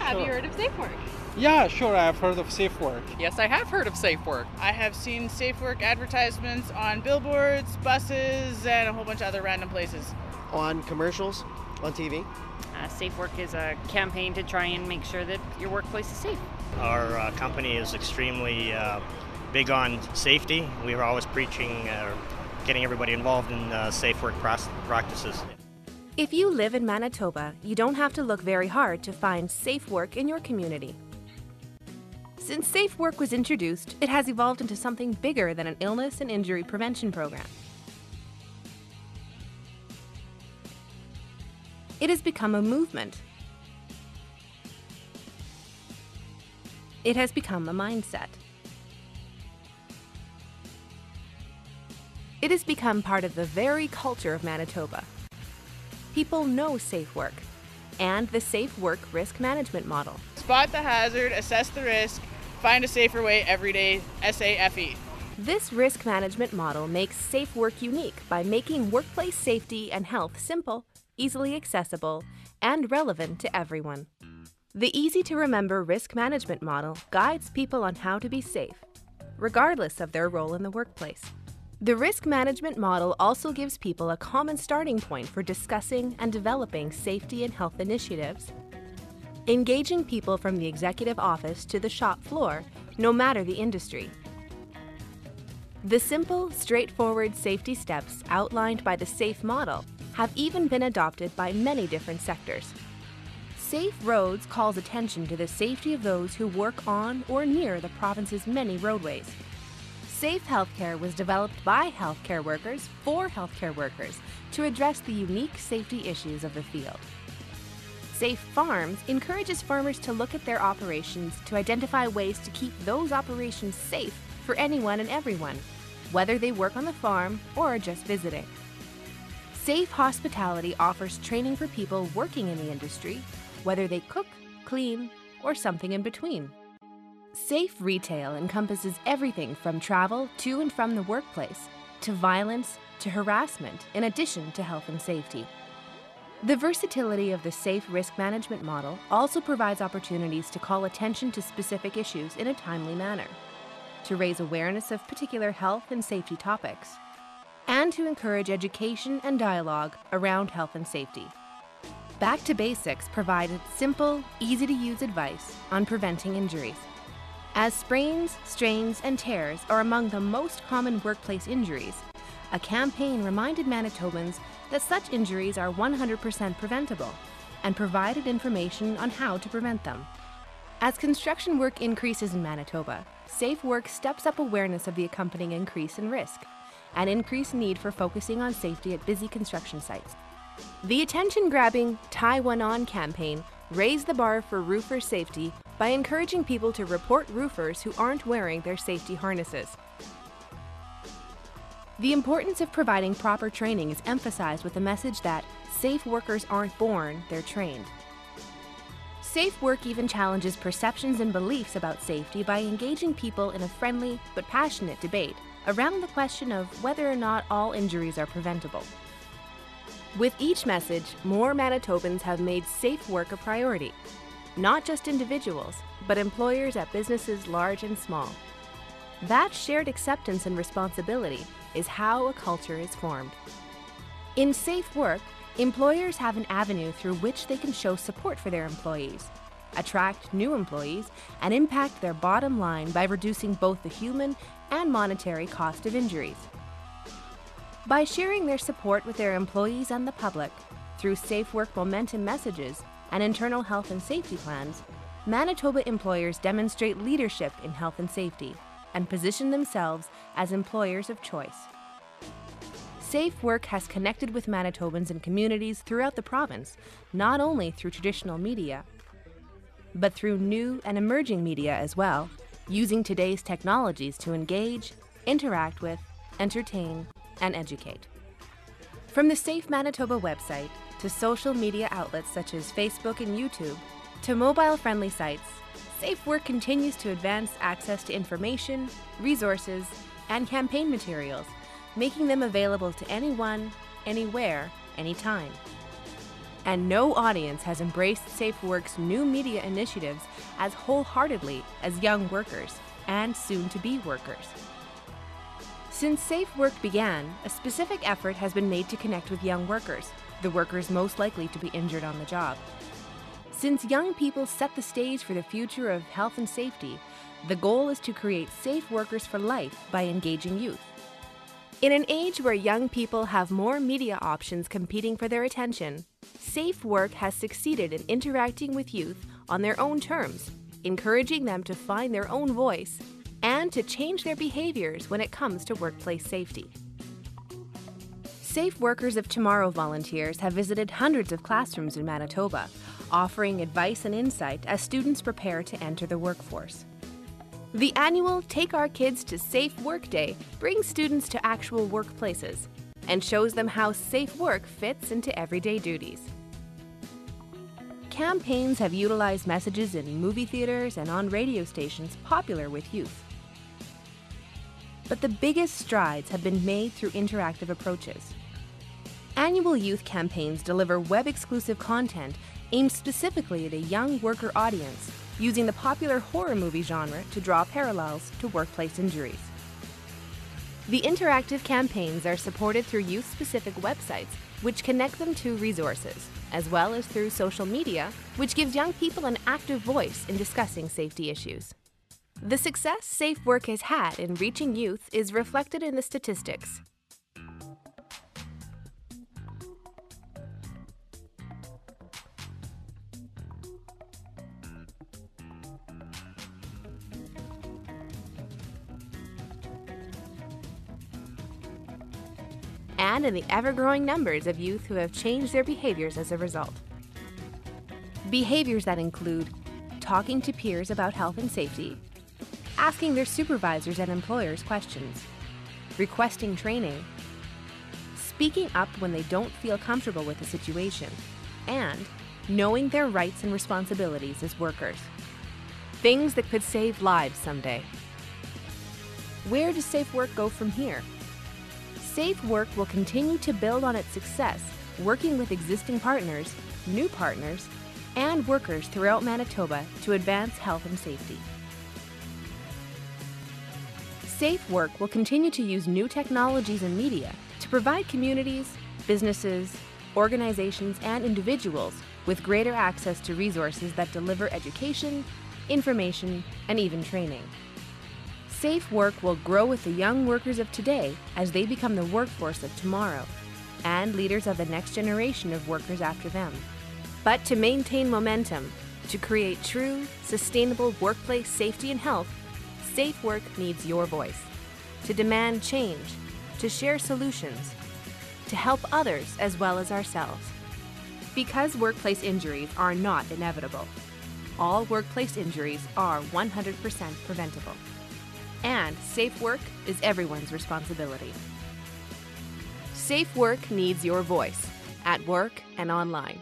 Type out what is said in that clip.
Have you heard of SafeWork? Yeah, sure, I've heard of SafeWork. Yes, I have heard of SafeWork. I have seen SafeWork advertisements on billboards, buses, and a whole bunch of other random places. On commercials, on TV. SafeWork is a campaign to try and make sure that your workplace is safe. Our company is extremely big on safety. We are always preaching, getting everybody involved in safe work practices. If you live in Manitoba, you don't have to look very hard to find safe work in your community. Since Safe Work was introduced, it has evolved into something bigger than an illness and injury prevention program. It has become a movement. It has become a mindset. It has become part of the very culture of Manitoba. People know Safe Work and the Safe Work risk management model. Spot the hazard, assess the risk, find a safer way every day, SAFE. This risk management model makes Safe Work unique by making workplace safety and health simple, easily accessible, and relevant to everyone. The easy-to-remember risk management model guides people on how to be safe, regardless of their role in the workplace. The risk management model also gives people a common starting point for discussing and developing safety and health initiatives, engaging people from the executive office to the shop floor, no matter the industry. The simple, straightforward safety steps outlined by the SAFE model have even been adopted by many different sectors. Safe Roads calls attention to the safety of those who work on or near the province's many roadways. Safe Healthcare was developed by healthcare workers for healthcare workers to address the unique safety issues of the field. Safe Farms encourages farmers to look at their operations to identify ways to keep those operations safe for anyone and everyone, whether they work on the farm or are just visiting. Safe Hospitality offers training for people working in the industry, whether they cook, clean, or something in between. Safe Retail encompasses everything from travel to and from the workplace, to violence, to harassment, in addition to health and safety. The versatility of the SAFE risk management model also provides opportunities to call attention to specific issues in a timely manner, to raise awareness of particular health and safety topics, and to encourage education and dialogue around health and safety. Back to Basics provided simple, easy-to-use advice on preventing injuries. As sprains, strains, and tears are among the most common workplace injuries, a campaign reminded Manitobans that such injuries are 100% preventable and provided information on how to prevent them. As construction work increases in Manitoba, Safe Work steps up awareness of the accompanying increase in risk and increased need for focusing on safety at busy construction sites. The attention-grabbing Tie One On campaign raised the bar for roofer safety by encouraging people to report roofers who aren't wearing their safety harnesses. The importance of providing proper training is emphasized with the message that safe workers aren't born, they're trained. Safe Work even challenges perceptions and beliefs about safety by engaging people in a friendly but passionate debate around the question of whether or not all injuries are preventable. With each message, more Manitobans have made safe work a priority. Not just individuals, but employers at businesses large and small. That shared acceptance and responsibility is how a culture is formed. In Safe Work, employers have an avenue through which they can show support for their employees, attract new employees, and impact their bottom line by reducing both the human and monetary cost of injuries. By sharing their support with their employees and the public through Safe Work momentum messages and internal health and safety plans, Manitoba employers demonstrate leadership in health and safety and position themselves as employers of choice. Safe Work has connected with Manitobans and communities throughout the province, not only through traditional media, but through new and emerging media as well, using today's technologies to engage, interact with, entertain, and educate. From the Safe Manitoba website to social media outlets such as Facebook and YouTube, to mobile-friendly sites, Safe Work continues to advance access to information, resources, and campaign materials, making them available to anyone, anywhere, anytime. And no audience has embraced SafeWork's new media initiatives as wholeheartedly as young workers and soon-to-be workers. Since SafeWork began, a specific effort has been made to connect with young workers, the workers most likely to be injured on the job. Since young people set the stage for the future of health and safety, the goal is to create safe workers for life by engaging youth. In an age where young people have more media options competing for their attention, SafeWork has succeeded in interacting with youth on their own terms, encouraging them to find their own voice and to change their behaviors when it comes to workplace safety. Safe Workers of Tomorrow volunteers have visited hundreds of classrooms in Manitoba, offering advice and insight as students prepare to enter the workforce. The annual Take Our Kids to Safe Work Day brings students to actual workplaces and shows them how safe work fits into everyday duties. Campaigns have utilized messages in movie theaters and on radio stations popular with youth. But the biggest strides have been made through interactive approaches. Annual youth campaigns deliver web-exclusive content aimed specifically at a young worker audience, using the popular horror movie genre to draw parallels to workplace injuries. The interactive campaigns are supported through youth-specific websites, which connect them to resources, as well as through social media, which gives young people an active voice in discussing safety issues. The success Safe Work has had in reaching youth is reflected in the statistics. And in the ever-growing numbers of youth who have changed their behaviors as a result. Behaviors that include talking to peers about health and safety, asking their supervisors and employers questions, requesting training, speaking up when they don't feel comfortable with a situation, and knowing their rights and responsibilities as workers. Things that could save lives someday. Where does Safe Work go from here? Safe Work will continue to build on its success, working with existing partners, new partners, and workers throughout Manitoba to advance health and safety. Safe Work will continue to use new technologies and media to provide communities, businesses, organizations, and individuals with greater access to resources that deliver education, information, and even training. Safe Work will grow with the young workers of today as they become the workforce of tomorrow and leaders of the next generation of workers after them. But to maintain momentum, to create true, sustainable workplace safety and health, Safe Work needs your voice. To demand change, to share solutions, to help others as well as ourselves. Because workplace injuries are not inevitable, all workplace injuries are 100% preventable. And Safe Work is everyone's responsibility. Safe Work needs your voice, at work and online.